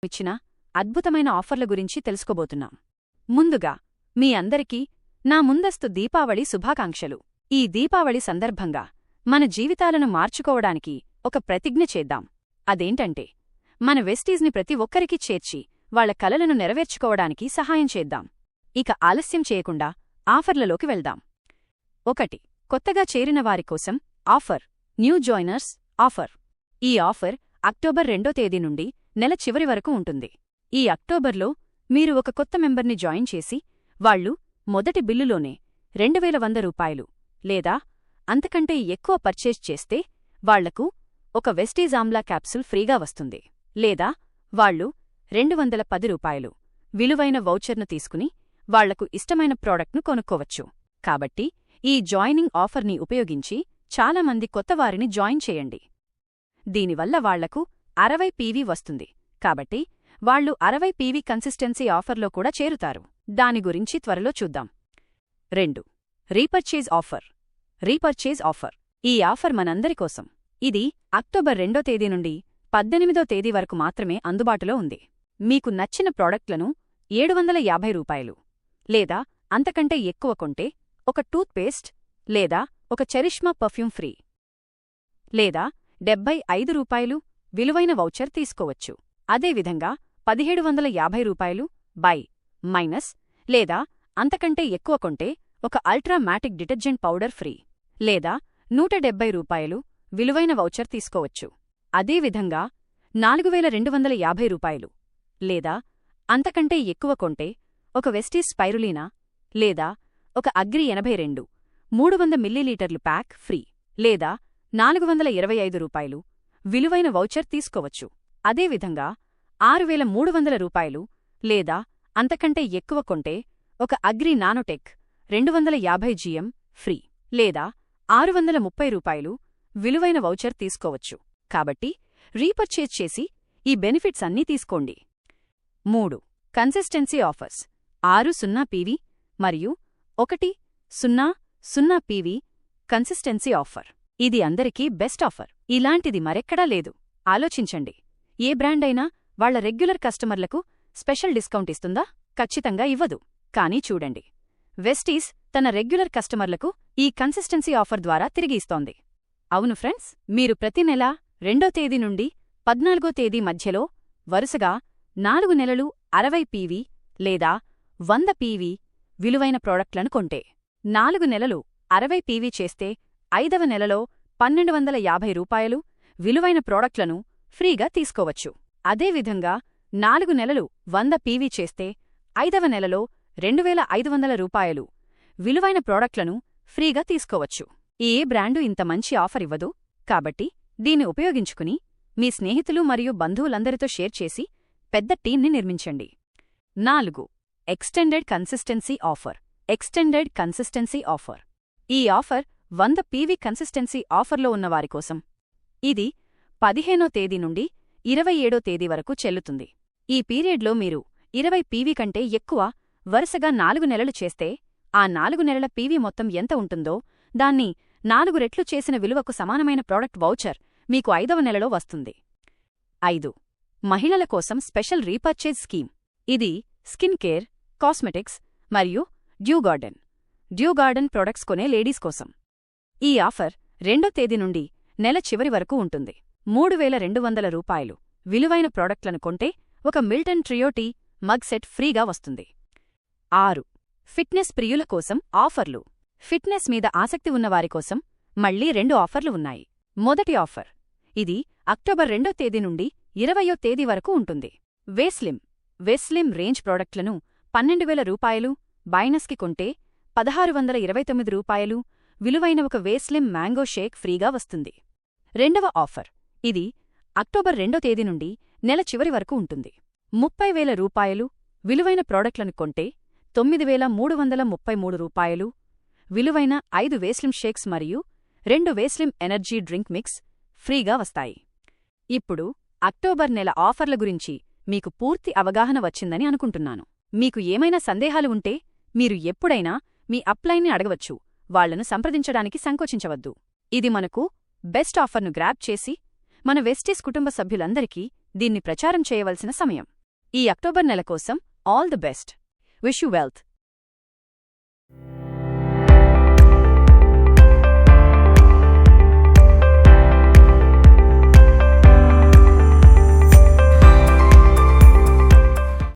మనకిచ్చిన అద్భుతమైన ఆఫర్ల గురించి తెలుసుకోబోతున్నాం. ముందుగా మీ అందరికీ నా ముందస్తు దీపావళి శుభాకాంక్షలు. ఈ దీపావళి సందర్భంగా మన జీవితాలను మార్చుకోవడానికి ఒక ప్రతిజ్ఞ చేద్దాం. అదేంటంటే మన వెస్టీస్ని ప్రతి ఒక్కరికీ చేర్చి వాళ్ల కలలను నెరవేర్చుకోవడానికి సహాయం చేద్దాం. ఇక ఆలస్యం చేయకుండా ఆఫర్లలోకి వెళ్దాం. 1. కొత్తగా చేరిన వారి కోసం ఆఫర్. New joiners offer. ఈ ఆఫర్ అక్టోబర్ 2వ తేదీ నుండి నెల చివరి వరకు ఉంటుంది. ఈ అక్టోబర్లో మీరు ఒక కొత్త మెంబర్ని జాయిన్ చేసి వాళ్లు మొదటి బిల్లులోనే 2100 రూపాయలు లేదా అంతకంటే ఎక్కువ పర్చేజ్ చేస్తే వాళ్లకు ఒక వెస్టీస్ ఆమ్లా క్యాప్సూల్ ఫ్రీగా వస్తుంది. లేదా వాళ్లు 210 రూపాయలు విలువైన వౌచర్ను తీసుకుని వాళ్లకు ఇష్టమైన ప్రోడక్ట్ను కొనుక్కోవచ్చు. కాబట్టి ఈ జాయినింగ్ ఆఫర్ని ఉపయోగించి చాలామంది కొత్తవారిని జాయిన్ చేయండి. దీనివల్ల వాళ్లకు 60 పీవీ వస్తుంది. కాబట్టి వాళ్లు 60 పీవీ కన్సిస్టెన్సీ ఆఫర్లో కూడా చేరుతారు. దాని గురించి త్వరలో చూద్దాం. 2. Repurchase offer. Repurchase offer. ఈ ఆఫర్ మనందరి కోసం. ఇది అక్టోబర్ 2వ తేదీ నుండి 18వ తేదీ వరకు మాత్రమే అందుబాటులో ఉంది. మీకు నచ్చిన ప్రోడక్ట్లను 750 రూపాయలు లేదా అంతకంటే ఎక్కువ కొంటే ఒక టూత్ పేస్ట్ లేదా ఒక చెరిష్మా పర్ఫ్యూమ్ ఫ్రీ లేదా 75 రూపాయలు విలువైన వౌచర్ తీసుకోవచ్చు. అదేవిధంగా 1750 రూపాయలు బై మైనస్ లేదా అంతకంటే ఎక్కువ కొంటే ఒక అల్ట్రా మ్యాటిక్ డిటర్జెంట్ పౌడర్ ఫ్రీ లేదా 170 రూపాయలు విలువైన వౌచర్ తీసుకోవచ్చు. అదేవిధంగా 4250 రూపాయలు లేదా అంతకంటే ఎక్కువ కొంటే ఒక వెస్టీస్ స్పైరులీనా లేదా ఒక అగ్రి 82 300 మిల్లీలీటర్లు ప్యాక్ ఫ్రీ లేదా 425 రూపాయలు విలువైన వౌచర్ తీసుకోవచ్చు. అదేవిధంగా 6300 రూపాయలు లేదా అంతకంటే ఎక్కువ కొంటే ఒక అగ్రి నానోటెక్ 250 జీఎం ఫ్రీ లేదా 630 రూపాయలు విలువైన వౌచర్ తీసుకోవచ్చు. కాబట్టి రీపర్చేజ్ చేసి ఈ బెనిఫిట్స్ అన్నీ తీసుకోండి. 3. Consistency offers. 60 పీవీ మరియు 100 పీవీ కన్సిస్టెన్సీ ఆఫర్. ఇది అందరికీ బెస్ట్ ఆఫర్. ఇలాంటిది మరెక్కడా లేదు. ఆలోచించండి. ఏ బ్రాండ్ అయినా వాళ్ల రెగ్యులర్ కస్టమర్లకు స్పెషల్ డిస్కౌంట్ ఇస్తుందా? ఖచ్చితంగా ఇవ్వదు. కానీ చూడండి, వెస్టీస్ తన రెగ్యులర్ కస్టమర్లకు ఈ కన్సిస్టెన్సీ ఆఫర్ ద్వారా తిరిగి ఇస్తోంది. అవును ఫ్రెండ్స్, మీరు ప్రతి నెల 2వ తేదీ నుండి 14వ తేదీ మధ్యలో వరుసగా 4 నెలలు 60 పీవీ లేదా 100 పీవీ విలువైన ప్రోడక్ట్లను కొంటే 4 నెలలు 60 పీవీ చేస్తే 5వ నెలలో 1250 రూపాయలు విలువైన ప్రోడక్ట్లను ఫ్రీగా తీసుకోవచ్చు. అదేవిధంగా 4 నెలలు 100 పీవీ చేస్తే 5వ నెలలో 2500 రూపాయలు విలువైన ప్రోడక్ట్లను ఫ్రీగా తీసుకోవచ్చు. ఏ బ్రాండు ఇంత మంచి ఆఫర్ ఇవ్వదు. కాబట్టి దీన్ని ఉపయోగించుకుని మీ స్నేహితులు మరియు బంధువులందరితో షేర్ చేసి పెద్ద టీంని నిర్మించండి. 4. Extended consistency offer. Extended consistency offer. ఈ ఆఫర్ 100 పీవీ కన్సిస్టెన్సీ ఆఫర్లో ఉన్నవారికోసం. ఇది 15వ తేదీ నుండి 27వ తేదీ వరకు చెల్లుతుంది. ఈ పీరియడ్లో మీరు 20 పీవీ కంటే ఎక్కువ వరుసగా 4 నెలలు చేస్తే ఆ 4 నెలల పీవీ మొత్తం ఎంత ఉంటుందో దాన్ని 4 రెట్లు చేసిన విలువకు సమానమైన ప్రోడక్ట్ వౌచర్ మీకు 5వ నెలలో వస్తుంది. 5. మహిళల కోసం స్పెషల్ రీపర్చేజ్ స్కీమ్. ఇది స్కిన్ కేర్, కాస్మెటిక్స్ మరియు డ్యూ గార్డెన్ ప్రొడక్ట్స్ కొనే లేడీస్ కోసం. ఈ ఆఫర్ 2వ తేదీ నుండి నెల చివరి వరకు ఉంటుంది. 3200 రూపాయలు విలువైన ప్రోడక్ట్లను కొంటే ఒక Milton trio tea mug set ఫ్రీగా వస్తుంది. 6. ఫిట్నెస్ ప్రియుల కోసం ఆఫర్లు. ఫిట్నెస్ మీద ఆసక్తి ఉన్నవారికోసం మళ్లీ 2 ఆఫర్లు ఉన్నాయి. మొదటి ఆఫర్. ఇది అక్టోబర్ 2వ తేదీ నుండి 20వ తేదీ వరకు ఉంటుంది. వేస్లిమ్ రేంజ్ ప్రోడక్ట్లను 12000 రూపాయలు బైనస్కి కొంటే 1629 రూపాయలు విలువైన ఒక వేస్లిమ్ మ్యాంగో షేక్ ఫ్రీగా వస్తుంది. రెండవ ఆఫర్. ఇది అక్టోబర్ 2వ తేదీ నుండి నెల చివరి వరకు ఉంటుంది. 30,000 రూపాయలు విలువైన ప్రోడక్ట్లను కొంటే 9,333 రూపాయలు విలువైన 5 వేస్లిమ్ షేక్స్ మరియు 2 వేస్లిమ్ ఎనర్జీ డ్రింక్ మిక్స్ ఫ్రీగా వస్తాయి. ఇప్పుడు అక్టోబర్ నెల ఆఫర్ల గురించి మీకు పూర్తి అవగాహన వచ్చిందని అనుకుంటున్నాను. మీకు ఏమైనా సందేహాలు ఉంటే మీరు ఎప్పుడైనా మీ అప్లైన్ని అడగవచ్చు. వాళ్లను సంప్రదించడానికి సంకోచించవద్దు. ఇది మనకు బెస్ట్ ఆఫర్ను గ్రాబ్ చేసి మన వెస్టీస్ కుటుంబ సభ్యులందరికీ దీన్ని ప్రచారం చేయవలసిన సమయం. ఈ అక్టోబర్ నెల కోసం all the best. Wish you wealth.